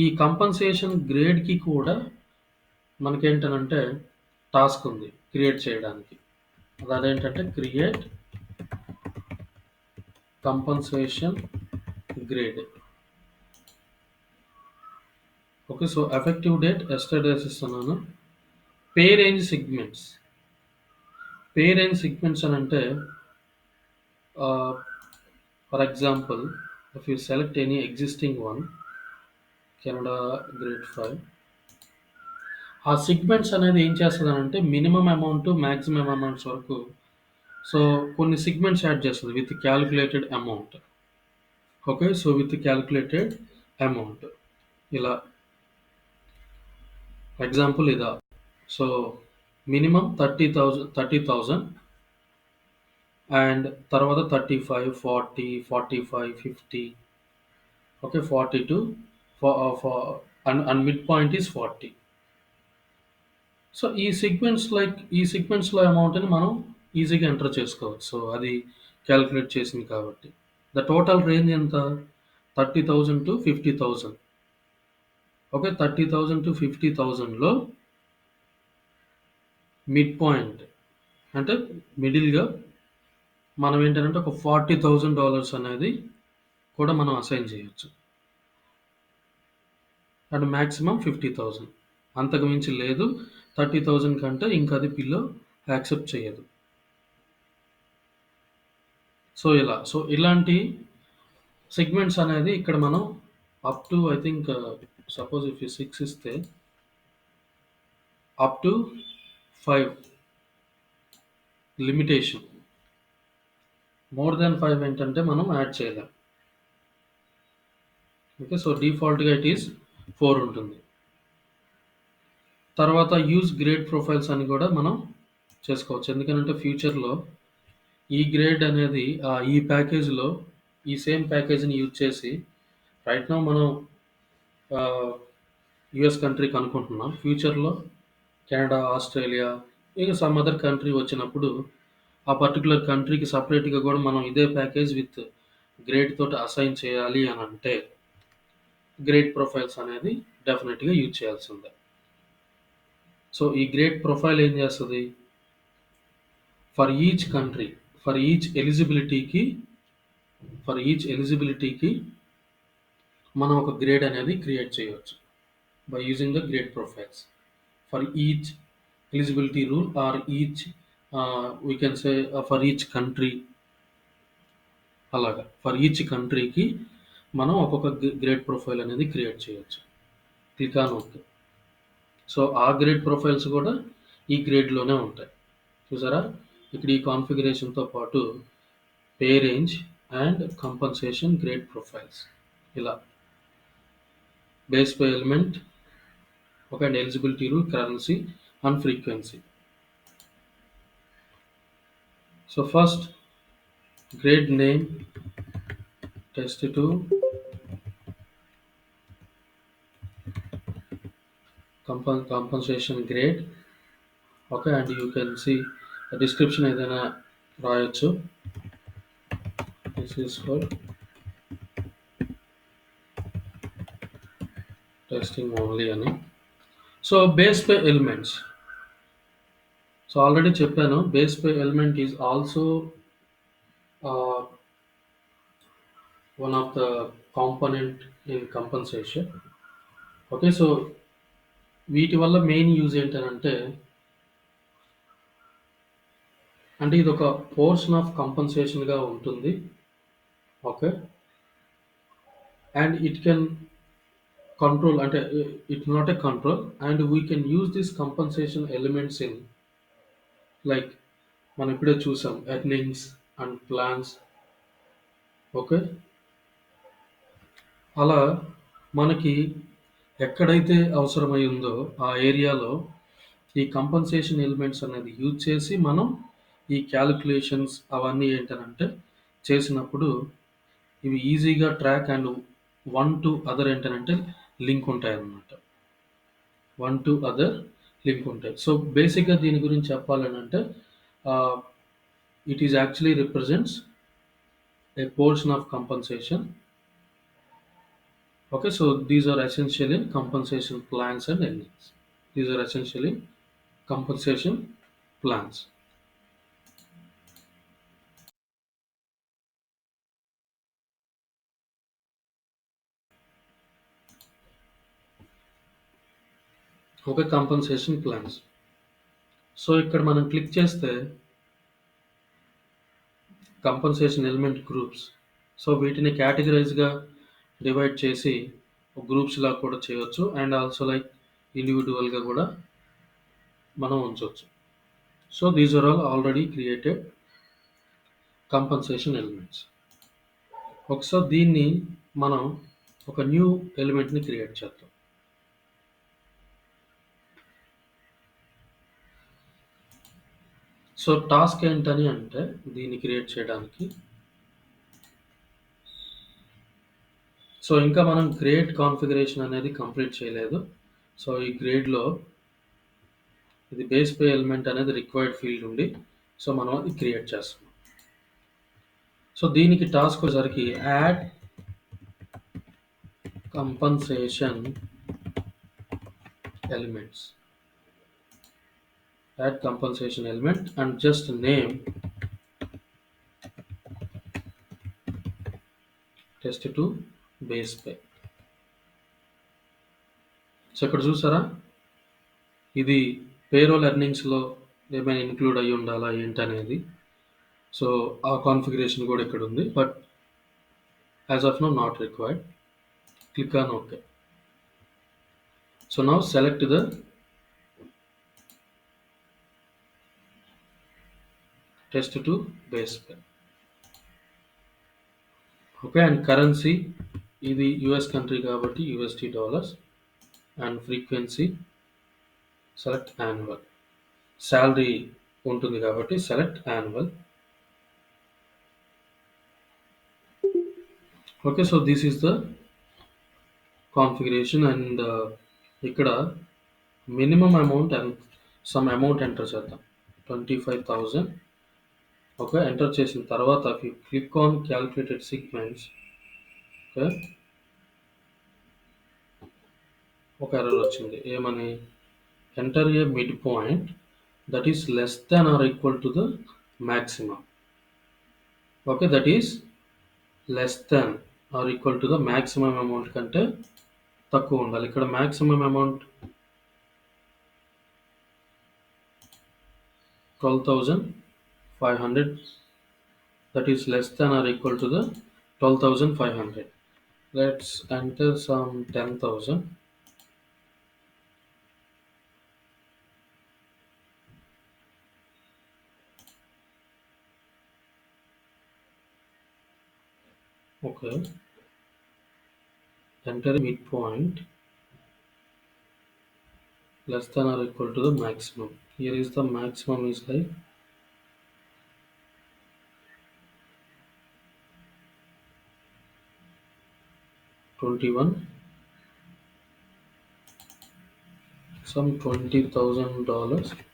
ఈ కంపన్సేషన్ గ్రేడ్కి కూడా మనకేంటనంటే టాస్క్ ఉంది క్రియేట్ చేయడానికి. అదేంటంటే create compensation grade. Okay, so effective date yesterday's ఇస్తున్నాను. Pay range segments. Pay range segments అని అంటే for example if you select any existing one, Canada grade 5, ఆ సెగ్మెంట్స్ అనేది ఏం చేస్తుందంటే మినిమం అమౌంట్ మ్యాక్సిమం అమౌంట్స్ వరకు సో కొన్ని సెగ్మెంట్స్ యాడ్ చేస్తుంది with calculated amount. Okay, so with calculated amount ఇలా ఎగ్జాంపుల్ ఇదా. సో మినిమం 30,000 అండ్ తర్వాత 35, 40, 45, 50. Okay, 42 and mid point is 40. So ఈ సెగ్మెంట్స్లో అమౌంట్ని మనం ఈజీగా ఎంటర్ చేసుకోవచ్చు. సో అది క్యాలిక్యులేట్ చేసింది కాబట్టి ద టోటల్ రేంజ్ ఎంత 30,000 to 50,000. ఓకే, 30,000 to 50,000లో మిడ్ పాయింట్ అంటే మిడిల్గా మనం ఏంటంటే ఒక $40,000 అనేది కూడా మనం అసైన్ చేయొచ్చు. అండ్ మ్యాక్సిమం 50,000, అంతకు మించి లేదు. 30,000 కంటే ఇంకా అది బిలో యాక్సెప్ట్ చేయదు. సో ఇలాంటి సెగ్మెంట్స్ అనేది ఇక్కడ మనం up to I think suppose if 6 ఇస్తే up to 5 limitation. More than 5 ఏంటంటే మనం యాడ్ చేయలేం. ఓకే, సో డిఫాల్ట్గా ఇట్ ఈస్ 4 ఉంటుంది. తర్వాత యూజ్ గ్రేడ్ ప్రొఫైల్స్ అని కూడా మనం చేసుకోవచ్చు. ఎందుకంటే ఫ్యూచర్లో ఈ గ్రేడ్ అనేది ఈ ప్యాకేజ్లో ఈ సేమ్ ప్యాకేజ్ని యూజ్ చేసి రైట్ నౌ మనం యుఎస్ కంట్రీకి అనుకుంటున్నాం. ఫ్యూచర్లో కెనడా, ఆస్ట్రేలియా ఇంకా సమ్ అదర్ కంట్రీ వచ్చినప్పుడు ఆ పర్టికులర్ కంట్రీకి సపరేట్గా కూడా మనం ఇదే ప్యాకేజ్ విత్ గ్రేడ్ తోటి అసైన్ చేయాలి అని అంటే గ్రేడ్ ప్రొఫైల్స్ అనేది డెఫినెట్గా యూజ్ చేయాల్సిందే. సో ఈ గ్రేడ్ ప్రొఫైల్ ఏం చేస్తుంది for each country, for each ఎలిజిబిలిటీకి మనం ఒక గ్రేడ్ అనేది క్రియేట్ చేయవచ్చు by using the grade profiles for each eligibility rule or each we can say for each country. అలాగా ఫర్ ఈచ్ కంట్రీకి మనం ఒక్కొక్క గ్రేడ్ ప్రొఫైల్ అనేది క్రియేట్ చేయొచ్చు. Click on okay. సో ఆ గ్రేడ్ ప్రొఫైల్స్ కూడా ఈ గ్రేడ్లోనే ఉంటాయి. చూసారా, ఇక్కడ ఈ కాన్ఫిగరేషన్తో పాటు pay range and compensation grade profiles ఇలా బేస్ పే ఎలిమెంట్ ఒక and eligibility rule, currency and frequency. So first grade name test2 compensation grade. Okay, and you can see the description ఏదైనా రాయొచ్చు. This is for testing only అని. So base pay elements. So already చెప్పాను base pay element is also one of the component in compensation. Okay, so వీటి వల్ల main use ఏంటనంటే, అంటే ఇదొక portion of కంపెన్సేషన్‌గా ఉంటుంది. Okay. And it can control, అంటే it's not a control, and we can use this compensation elements in, like మనం ఇప్పుడే చూసాం ఎర్నింగ్స్ అండ్ ప్లాన్స్. ఓకే. అలా మనకి ఎక్కడైతే అవసరమై ఉందో ఆ ఏరియాలో ఈ కంపెన్సేషన్ ఎలిమెంట్స్ అనేది యూజ్ చేసి మనం ఈ క్యాలిక్యులేషన్స్ అవన్నీ ఏంటనంటే చేసినప్పుడు ఇవి ఈజీగా track and one to other ఏంటనంటే లింక్ ఉంటాయన్నమాట. వన్ టు అదర్ లింక్ ఉంటాయి. సో బేసిక్‌గా దీని గురించి చెప్పాలనంటే ఆహ్, it is actually represents A portion of compensation. Okay, so these are essential in compensation plans and earnings. These are essentially compensation plans. Okay, compensation plans. So ఇక్కడ మనం click చేస్తే compensation element groups, so వీటిని కేటగిరైజ్గా divide చేసి groups లా కూడా చేయొచ్చు, and also like ఇండివిజువల్గా కూడా మనం ఉంచవచ్చు. So these are all already created compensation elements. ఒకసారి దీన్ని మనం ఒక న్యూ ఎలిమెంట్ని క్రియేట్ చేద్దాం. సో టాస్క్ ఏంటని అంటే దీన్ని క్రియేట్ చేయడానికి, సో ఇంకా మనం గ్రేడ్ కాన్ఫిగరేషన్ అనేది కంప్లీట్ చేయలేదు. సో ఈ గ్రేడ్లో ఇది బేస్ పే ఎలిమెంట్ అనేది రిక్వైర్డ్ ఫీల్డ్ ఉంది. సో మనం అది క్రియేట్ చేస్తాం. సో దీనికి టాస్క్ వచ్చేసరికి add compensation elements, add compensation element and just name test2 base pay. So ఇక్కడ చూసారా, ఇది పేరోల్ ఎర్నింగ్స్లో ఏమైనా ఇంక్లూడ్ అయ్యి ఉండాలా ఏంటనేది. సో ఆ కాన్ఫిగరేషన్ కూడా ఇక్కడ ఉంది, but as of now not required. Click on OK. So now select the test2 base pay. Okay, and currency ఇది US country కాబట్టి USD dollars, and frequency select annual. Salary ఉంటుంది కాబట్టి select annual. Okay, so this is the configuration, and ఇక్కడ minimum amount and some amount enter చేద్దాం, 25,000. Okay, enter చేసిన తర్వాత if you click on calculated segments, okay, ఒక error వచ్చింది. ఏమని? Enter a mid point that is less than or equal to the maximum. Okay, that is less than or equal to the maximum amount కంటే తక్కువ ఉండాలి. ఇక్కడ maximum amount 12,500, that is less than or equal to the 12,500. Let's enter some 10,000. Okay, enter midpoint less than or equal to the maximum. Here is the maximum is like 21, some $20,000.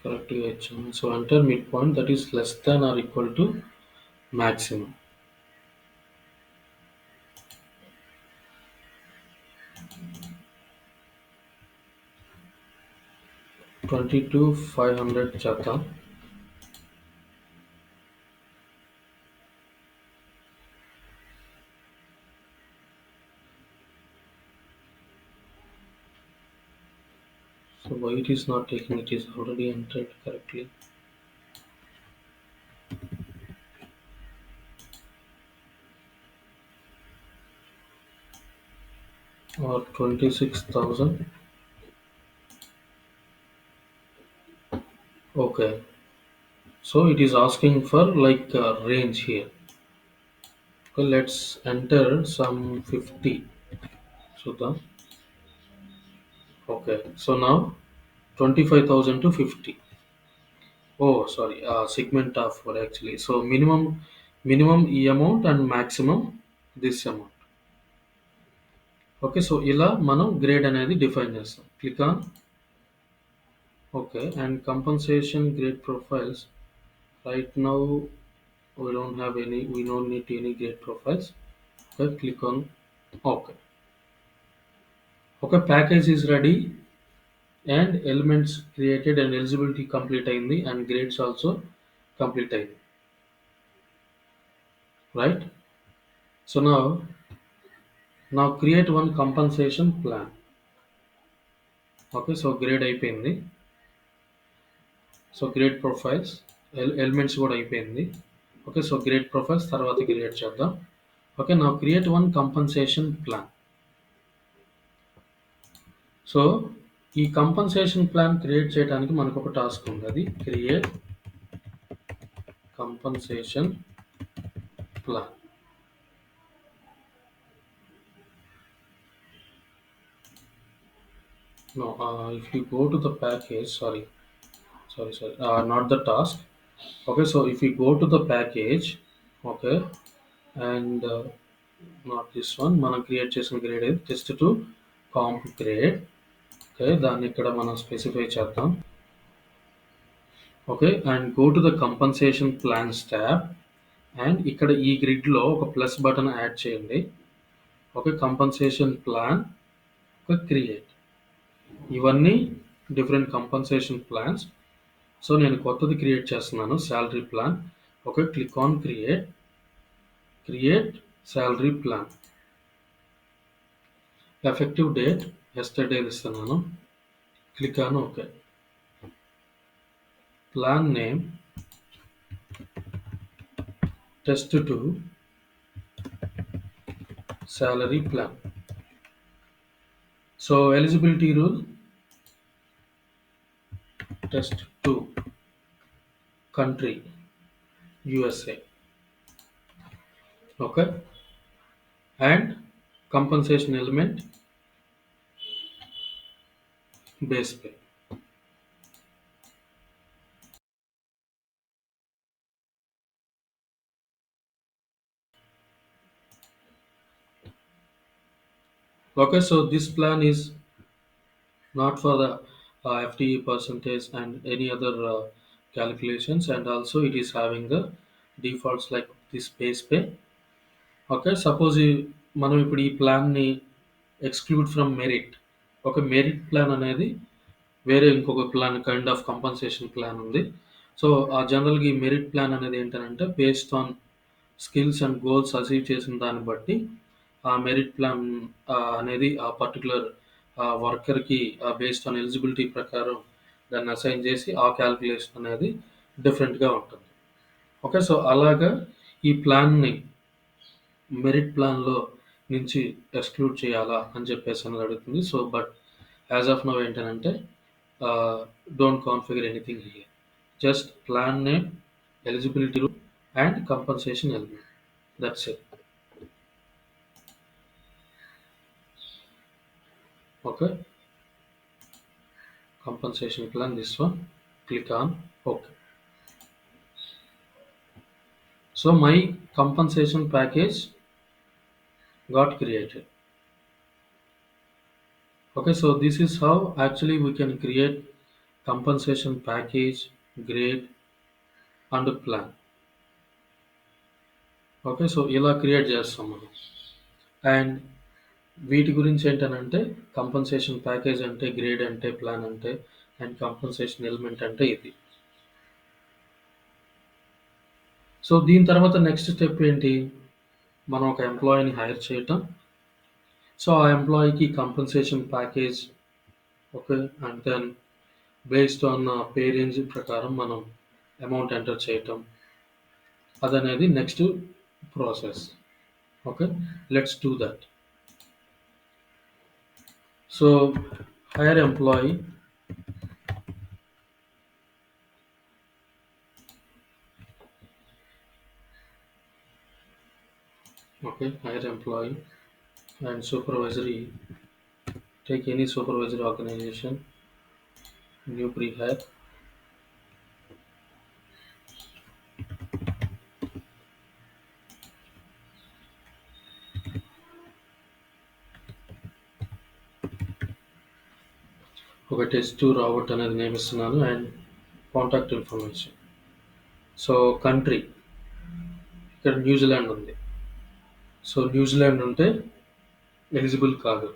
Correctly HM. So enter midpoint that is less than or equal to maximum. 22,500 చేద్దాం. So why it is not taking? It is already entered correctly. Or 26,000. Okay. So it is asking for like a range here. Okay, let's enter some 50. So the okay. So now 25,000 to 50. Oh, sorry. Segment of for actually. So minimum E amount and maximum this amount. Okay. So, ఇలా మనం grade అనేది define చేస్తాం. Click on okay. And compensation grade profiles right now we don't need any grade profiles. Okay, click on okay. Okay, package is ready and elements created and eligibility complete అయింది and grades also complete అయింది. Right? So now create one compensation plan. Okay, so grade అయిపోయింది. So grade profiles elements కూడా అయిపోయింది. Okay. So grade profiles తర్వాత create చేద్దాం. Okay. Now create one compensation plan. So ఈ compensation plan create చేయడానికి మనకు ఒక టాస్క్ ఉంది. అది create compensation plan. No, if you go to the package, sorry, not the task. Okay, so if you go to the package, okay, and not this one, మనం create చేసిన grade ఇది test two comp grade. Okay. దాన్ని ఇక్కడ మనం specify చేద్దాం. Okay. And go to the compensation plans tab and ఇక్కడ ఈ గ్రిడ్లో ఒక ప్లస్ బటన్ యాడ్ చేయండి. ఓకే. Compensation plan create. ఇవన్నీ డిఫరెంట్ కంపెన్సేషన్ ప్లాన్స్. సో నేను కొత్తది క్రియేట్ చేస్తున్నాను, salary plan. Okay. Click on create salary plan. Effective date yesterday ఇస్తున్నాను. Click on okay. Plan name test two salary plan. So eligibility rule test 2 country USA. Okay. And compensation element base pay. Okay, so this plan is not for the FTE percentage and any other calculations, and also it is having the defaults like this base pay. Okay, suppose మనం ఇప్పుడు ఈ ప్లాన్ని exclude from merit. ఒక merit plan అనేది వేరే ఇంకొక plan kind of compensation plan ఉంది. So జనరల్గా ఈ మెరిట్ ప్లాన్ అనేది ఏంటంటే based on skills and goals achieve చేసిన దాన్ని బట్టి ఆ మెరిట్ ప్లాన్ అనేది ఆ పర్టికులర్ వర్కర్కి బేస్డ్ ఆన్ ఎలిజిబిలిటీ ప్రకారం దాన్ని అసైన్ చేసి ఆ క్యాల్కులేషన్ అనేది డిఫరెంట్గా ఉంటుంది. ఓకే. సో అలాగా ఈ ప్లాన్ని మెరిట్ ప్లాన్లో నుంచి ఎక్స్క్లూడ్ చేయాలా అని చెప్పేసి అనేది అడుగుతుంది. So but as of now ఏంటంటే don't configure anything here. Just plan name, eligibility rule and compensation element. That's it. Okay. Compensation plan, this one. Click on OK. So my compensation package got created. Okay, so this is how actually we can create compensation package, grade and plan. Okay, so ఇలా create చేస్తాం మనం. And వీటి గురించి ఏంటనంటే compensation package అంటే, grade అంటే, plan అంటే and compensation element అంటే ఇది. సో దీని తర్వాత నెక్స్ట్ స్టెప్ ఏంటి? మనం ఒక ఎంప్లాయీని హైర్ చేయటం. సో ఆ ఎంప్లాయీకి compensation package, okay, and then based on pay range ప్రకారం మనం అమౌంట్ ఎంటర్ చేయటం. అదనేది next process. Okay, let's do that. So hire employee, okay, hire employee and supervisory, take any supervisory organization, new pre-hire. ఒక test Robert అనేది నియమిస్తున్నాను and contact information. So country ఇక్కడ New Zealand ఉంది. So New Zealand ఉంటే eligible కాదు.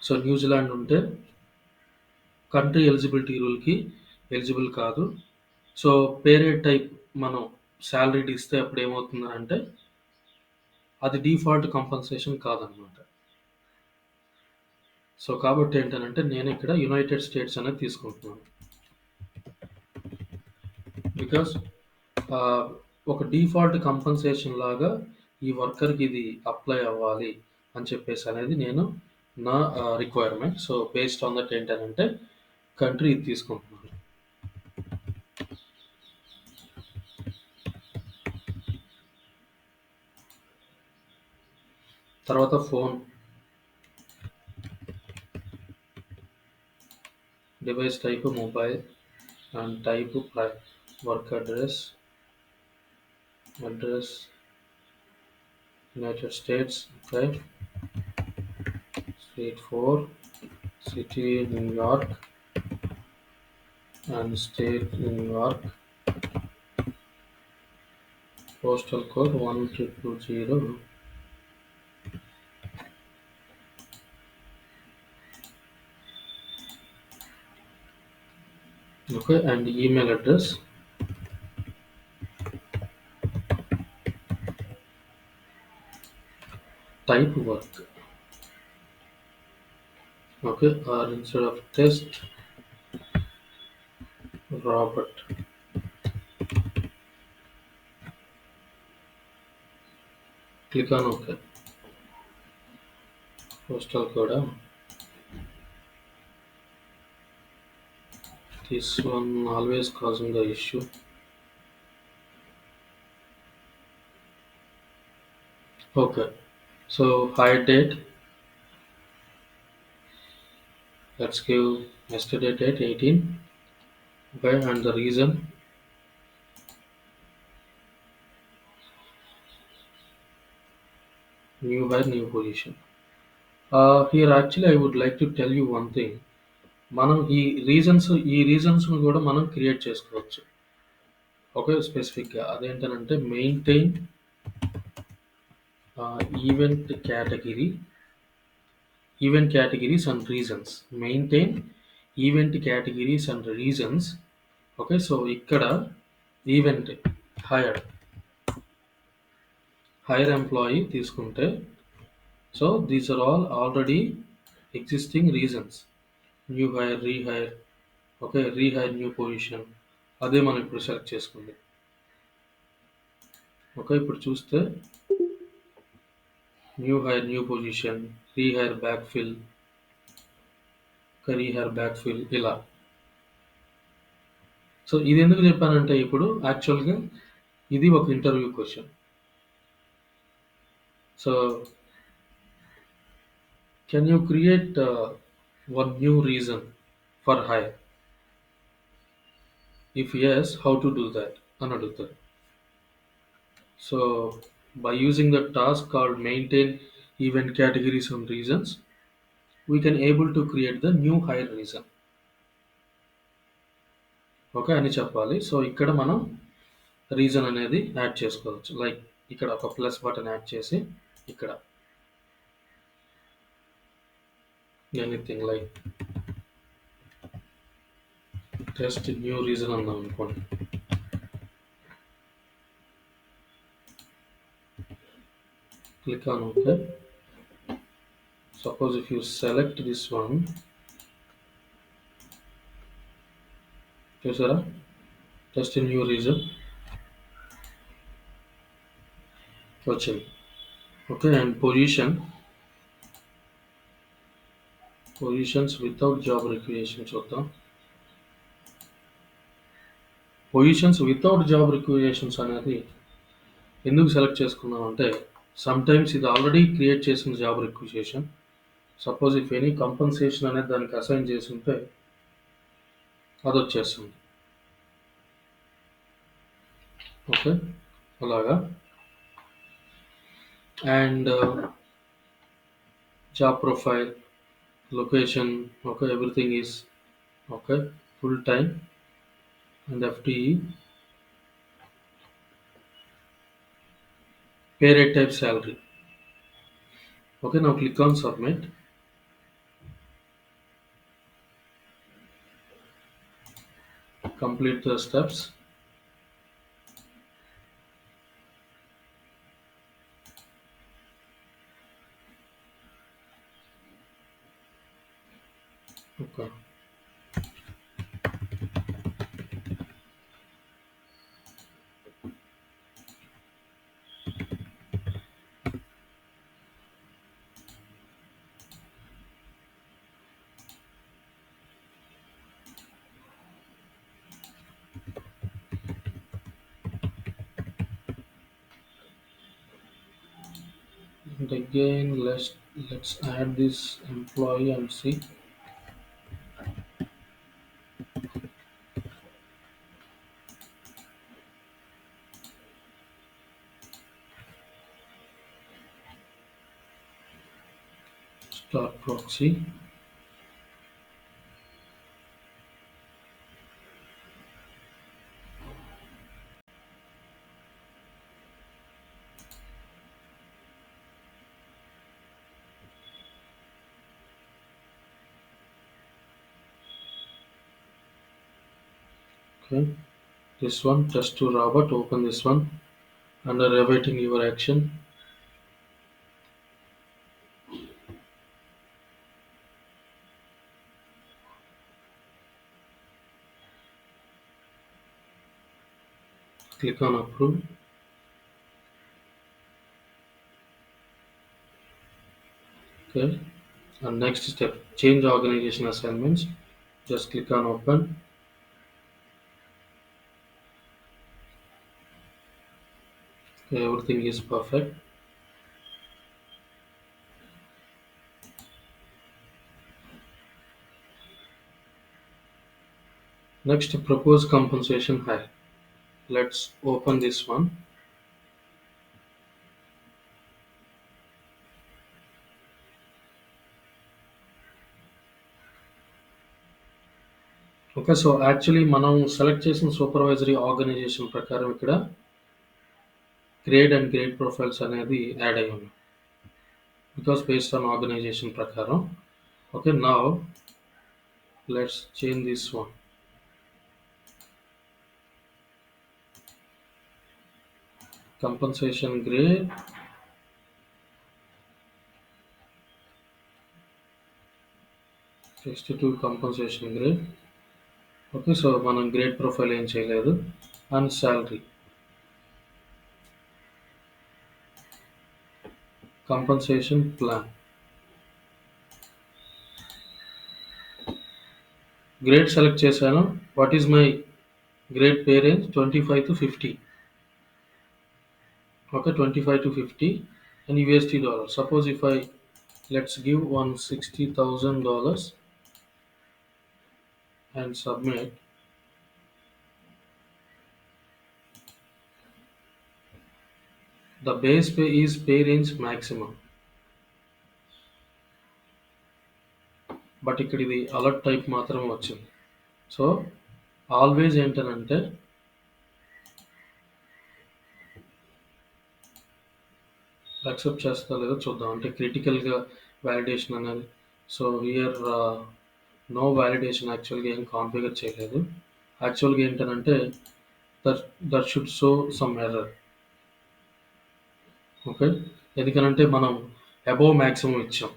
So New Zealand ఉంటే country eligibility రూల్కి eligible కాదు. సో పేరేడ్ టైప్ మనం శాలరీ ఇస్తే అప్పుడు ఏమవుతుందంటే అది డిఫాల్ట్ కంపన్సేషన్ కాదనమాట. సో కాబట్టి ఏంటంటే నేను ఇక్కడ యునైటెడ్ స్టేట్స్ అనేది తీసుకుంటున్నాను. బికాస్ ఒక డిఫాల్ట్ కంపన్సేషన్ లాగా ఈ వర్కర్కి ఇది అప్లై అవ్వాలి అని చెప్పేసి అనేది నేను నా requirement. So based on that ఏంటంటే కంట్రీ ఇది తీసుకుంటున్నాను. తర్వాత phone, device type mobile and type work address United states, okay, state 4, city New York and state New York, postal code 1220. Okay, and email address, type work, okay, or instead of test, Robert. Click on OK. Postal code, this one always causing the issue. Okay, so hire date, let's give yesterday date 18. Okay, and the reason, new hire, new position. Here actually I would like to tell you one thing. మనం ఈ reasons కూడా మనం create చేసుకోవచ్చు. Okay, స్పెసిఫిక్గా అదేంటనంటే maintain event categories and reasons. Maintain event categories and reasons. Okay, so ఇక్కడ event hire employee తీసుకుంటే, so these are all already existing reasons. New hire, rehire, okay, rehire new position, అదే మనం ఇప్పుడు select చేసుకుంది. Okay, ఇప్పుడు చూస్తే new hire, new position, rehire, backfill, ఇలా. సో ఇది ఎందుకు చెప్పానంటే ఇప్పుడు యాక్చువల్గా ఇది ఒక interview question. So can you create one new reason for hire? If yes, how to do that అని అడుగుతారు. So by using the task called maintain event categories and reasons, we can able to create the new hire reason. Okay అని చెప్పాలి. So ఇక్కడ మనం reason అనేది add చేసుకోవచ్చు. Like ఇక్కడ ఒక ప్లస్ బటన్ యాడ్ చేసి ఇక్కడ anything like just new reason అందాం అనుకోండి. Click on OK. Suppose if you select this one, చూసారా, జస్ట్ న్యూ రీజన్ వచ్చింది. Okay, and positions without job requisition చూద్దాం. పొజిషన్స్ వితౌట్ జాబ్ రిక్విజిషన్స్ అనేది ఎందుకు సెలెక్ట్ చేసుకున్నాం అంటే, సమ్ టైమ్స్ ఇది ఆల్రెడీ క్రియేట్ చేసిన job requisition. Suppose if any compensation అనేది దానికి అసైన్ చేసి ఉంటే అది వచ్చేస్తుంది. ఓకే, అలాగా. And job profile, location, okay, everything is okay, full time and FTE, pay rate type salary. Okay, now click on submit. Complete the steps. Okay. And again, let's add this employee and see. Start proxy. Okay, this one, test to Robert. Open this one under awaiting your action. Click on approve. Okay, and next step, change organization assignments. Just click on open. Okay, everything is perfect. Next, propose compensation hike. Let's open this one. Okay, so actually మనం select చేసిన supervisory organisation ప్రకారం ఇక్కడ grade and grade profiles అనేది add అయ్యి ఉన్నాయి, because based on organisation ప్రకారం. Okay, now let's change this one. Compensation grade, to compensation grade. Okay, so మనం grade profile ఏం చేయలేదు. And salary, compensation plan, grade select చేశాను. What is my grade pay range? 25 to 50. Okay, 25 to 50 and USD dollar. Suppose if let's give $160,000 and submit. The base pay is pay range maximum, but ఇక్కడ ఇది alert type మాత్రమే వచ్చింది. So always ఏంటనంటే accept చేస్తా లేదో చూద్దాం. అంటే క్రిటికల్‌గా validation అనేది. సో, హియర్ నో వాలిడేషన్ యాక్చువల్‌గా ఏం కాన్ఫిగర్ చేయలేదు. యాక్చువల్‌గా ఏంటనంటే that that should show some error. Okay. ఎందుకనంటే మనం అబోవ్ మాక్సిమం ఇచ్చాం.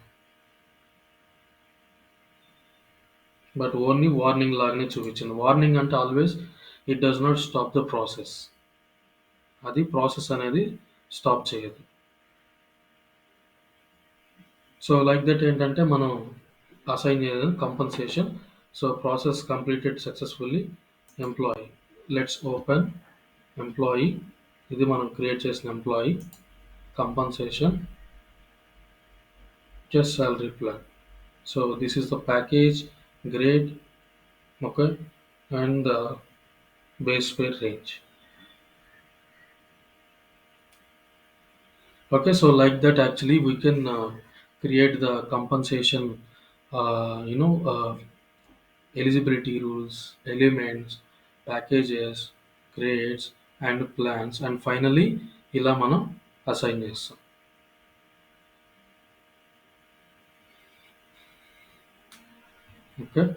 బట్ ఓన్లీ వార్నింగ్ లాగానే చూపించింది. వార్నింగ్ అంటే always it does not stop the process. అది ప్రాసెస్ అనేది స్టాప్ చేయదు. సో, లైక్ దట్ ఏంటంటే మనం అసైన్ చేయడం compensation. So, process completed successfully. Employee. Let's open employee. ఇది మనం క్రియేట్ చేసిన employee. Compensation. Just salary plan. So this is the package, grade, okay, and the base pay range. Okay, so like that actually we can create the compensation, eligibility rules, elements, packages, grades, and plans, and finally ఇలా మనం assign చేస్తాం. Okay.